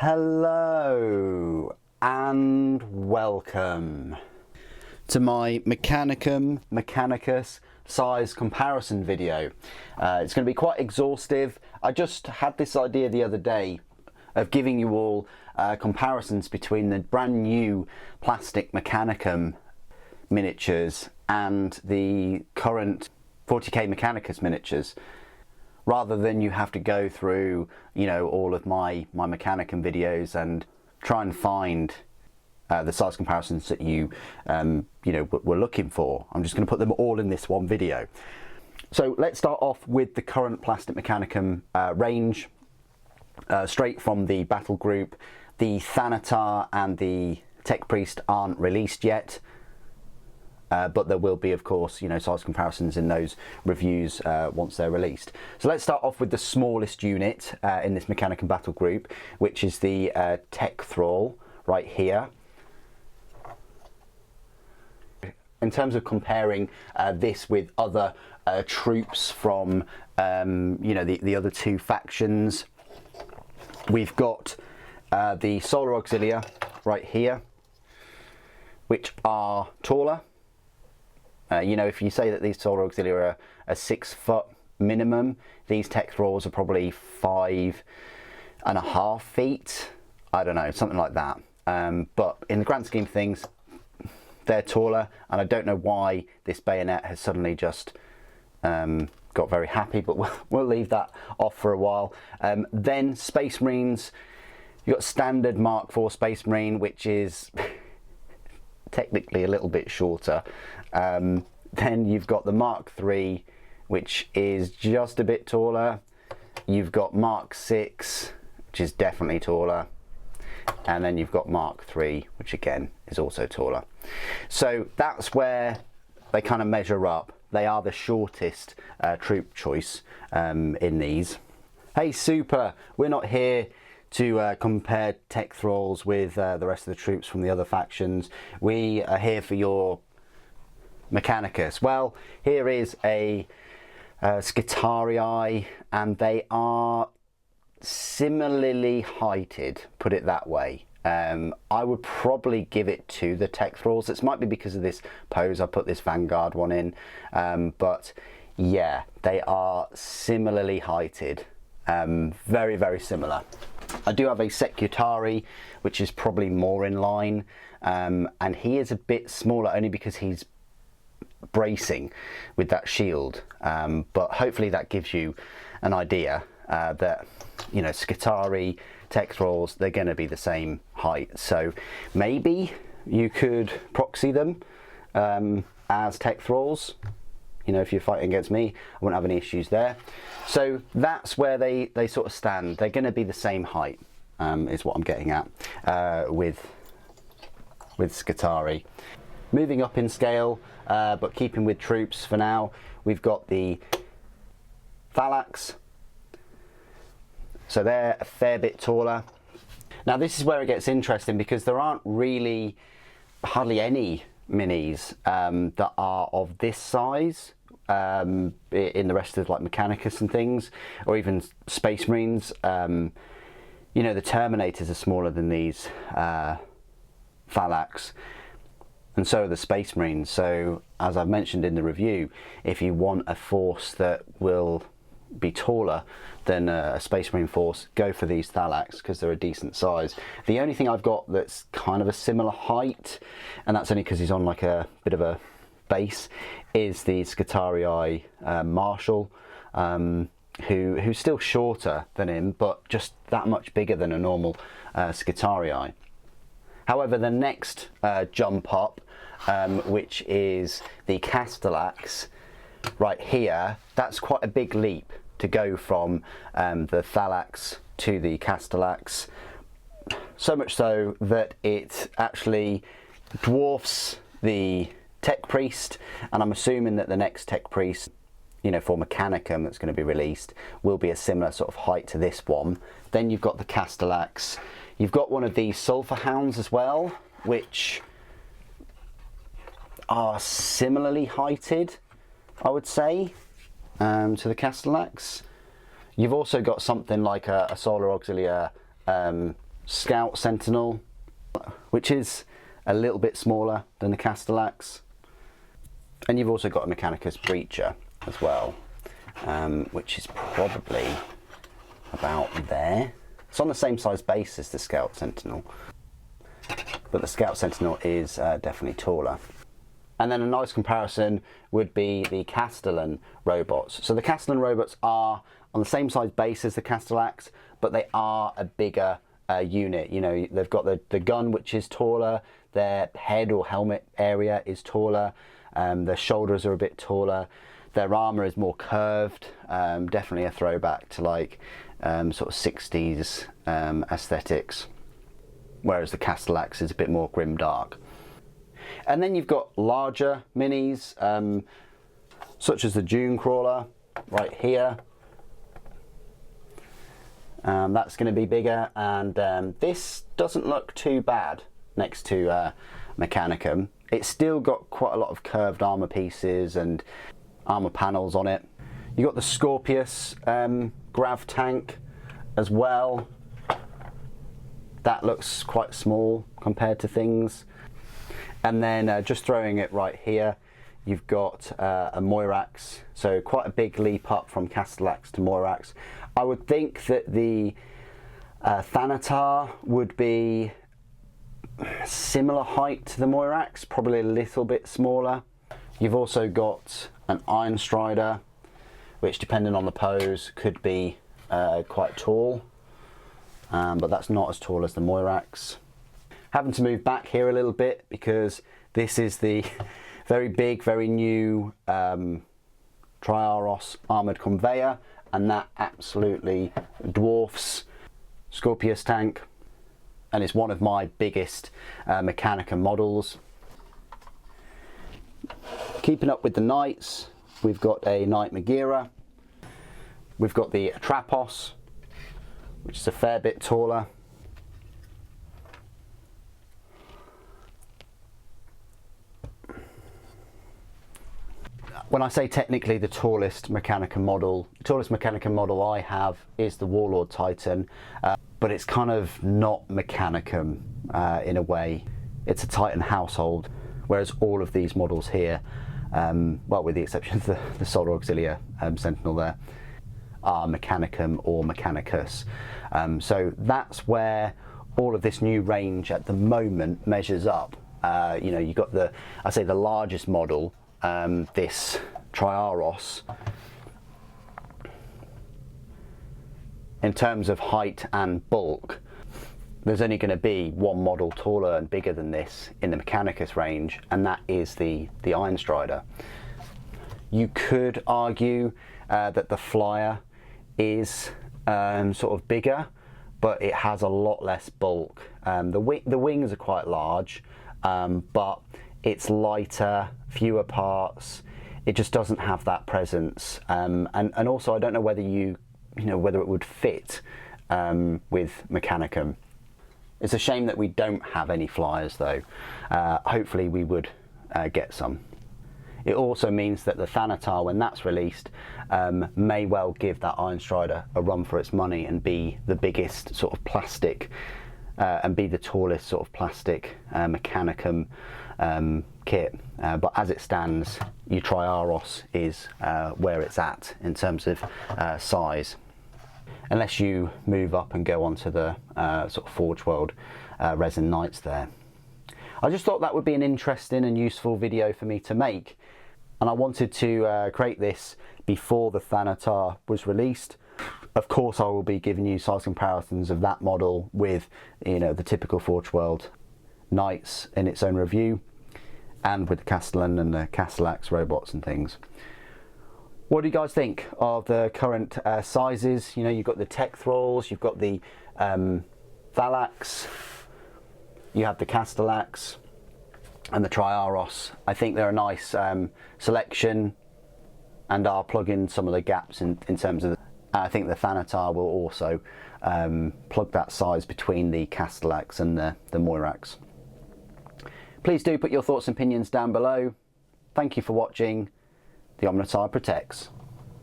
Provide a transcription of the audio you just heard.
Hello and welcome to my Mechanicum, Mechanicus size comparison video. It's going to be quite exhaustive. I just had this idea the other day of giving you all comparisons between the brand new plastic Mechanicum miniatures and the current 40K Mechanicus miniatures, rather than you have to go through, you know, all of my Mechanicum videos and try and find the size comparisons that you know, were looking for. I'm just going to put them all in this one video. So let's start off with the current plastic Mechanicum range, straight from the battle group. The Thanatar and the Tech Priest aren't released yet. But there will be, of course, you know, size comparisons in those reviews once they're released. So let's start off with the smallest unit in this Mechanicum battle group, which is the Tech-thrall right here. In terms of comparing this with other troops from, you know, the other two factions, we've got the Solar Auxilia right here, which are taller. You know, if you say that these Solar Auxilia are a 6 foot minimum, these Tech-thralls are probably 5.5 feet. I don't know, something like that. But in the grand scheme of things, they're taller, and I don't know why this bayonet has suddenly just got very happy, but we'll leave that off for a while. Then Space Marines, you've got standard Mark IV Space Marine, which is technically a little bit shorter. Then you've got the Mark III, which is just a bit taller. You've got Mark VI, which is definitely taller. And then you've got Mark III, which again is also taller. So that's where they kind of measure up. They are the shortest troop choice in these. Hey Super, we're not here to compare Tech-thralls with the rest of the troops from the other factions. We are here for your Mechanicus. Well, here is a Skitarii, and they are similarly heighted, put it that way. I would probably give it to the Tech-thralls. It might be because of this pose I put this Vanguard one in, but yeah, they are similarly heighted. Very, very similar. I do have a Skitarii, which is probably more in line, and he is a bit smaller only because he's bracing with that shield, but hopefully that gives you an idea that, you know, Skitarii, Tech-thralls, they're going to be the same height. So maybe you could proxy them as Tech-thralls. You know, if you're fighting against me, I wouldn't have any issues there. So that's where they sort of stand. They're going to be the same height, is what I'm getting at with Skitarii. Moving up in scale, but keeping with troops for now, we've got the Thallax. So they're a fair bit taller. Now this is where it gets interesting, because there aren't really hardly any minis that are of this size in the rest of like Mechanicus and things, or even Space Marines. You know, the Terminators are smaller than these Thallax, and so are the Space Marines. So as I've mentioned in the review, if you want a force that will be taller than a Space Marine force, go for these Thallax, because they're a decent size. The only thing I've got that's kind of a similar height, and that's only because he's on like a bit of a base, is the Skitarii Marshal, who's still shorter than him, but just that much bigger than a normal Skitarii. However, the next jump up, which is the Castellax right here, that's quite a big leap to go from the Thallax to the Castellax. So much so that it actually dwarfs the Tech Priest, and I'm assuming that the next Tech Priest, you know, for Mechanicum that's going to be released, will be a similar sort of height to this one. Then you've got the Castellax. You've got one of these Sulphur Hounds as well, which are similarly heighted, I would say, to the Castellax. You've also got something like a Solar Auxilia Scout Sentinel, which is a little bit smaller than the Castellax. And you've also got a Mechanicus Breacher as well, which is probably about there. It's on the same size base as the Scout Sentinel, but the Scout Sentinel is definitely taller. And then a nice comparison would be the Castellan robots. So the Castellan robots are on the same size base as the Castellax, but they are a bigger unit. You know, they've got the gun, which is taller, their head or helmet area is taller, their shoulders are a bit taller, their armour is more curved, definitely a throwback to like sort of 60s aesthetics, whereas the Castellax is a bit more grim dark. And then you've got larger minis, such as the Dune Crawler right here. That's going to be bigger, and this doesn't look too bad next to Mechanicum. It's still got quite a lot of curved armour pieces and armour panels on it. You've got the Scorpius grav tank as well. That looks quite small compared to things. And then just throwing it right here, you've got a Moirax, so quite a big leap up from Castellax to Moirax. I would think that the Thanatar would be similar height to the Moirax, probably a little bit smaller. You've also got an Iron Strider, which depending on the pose could be quite tall, but that's not as tall as the Moirax. Having to move back here a little bit because this is the very big, very new Triaros armoured conveyor, and that absolutely dwarfs Scorpius tank, and it's one of my biggest Mechanicum models. Keeping up with the Knights, we've got a Knight Megaera, we've got the Atrapos, which is a fair bit taller. When I say technically the tallest Mechanicum model I have is the Warlord Titan, but it's kind of not Mechanicum in a way. It's a Titan household, whereas all of these models here, well, with the exception of the Solar Auxilia Sentinel there, are Mechanicum or Mechanicus. So that's where all of this new range at the moment measures up. You know, you've got the largest model, this Triaros. In terms of height and bulk, there's only going to be one model taller and bigger than this in the Mechanicus range, and that is the Iron Strider. You could argue that the Flyer is sort of bigger, but it has a lot less bulk. The wings are quite large, but it's lighter, fewer parts. It just doesn't have that presence, and also I don't know whether whether it would fit with Mechanicum. It's a shame that we don't have any Flyers though. Hopefully we would get some. It also means that the Thanatar, when that's released, may well give that Iron Strider a run for its money and be the biggest sort of plastic and be the tallest sort of plastic Mechanicum kit. But as it stands, your Triaros is where it's at in terms of size. Unless you move up and go onto the sort of Forge World Resin Knights there. I just thought that would be an interesting and useful video for me to make, and I wanted to create this before the Thanatar was released. Of course I will be giving you size comparisons of that model with the typical Forge World Knights in its own review, and with the Castellan and the Castellax robots and things. What do you guys think of the current sizes? You've got the Tech-thralls, you've got the Thallax, you have the Castellax and the Triaros. I think they're a nice selection and are plugging some of the gaps in terms of I think the Thanatar will also plug that size between the Castellax and the Moirax. Please do put your thoughts and opinions down below. Thank you for watching. The Omnissiah protects.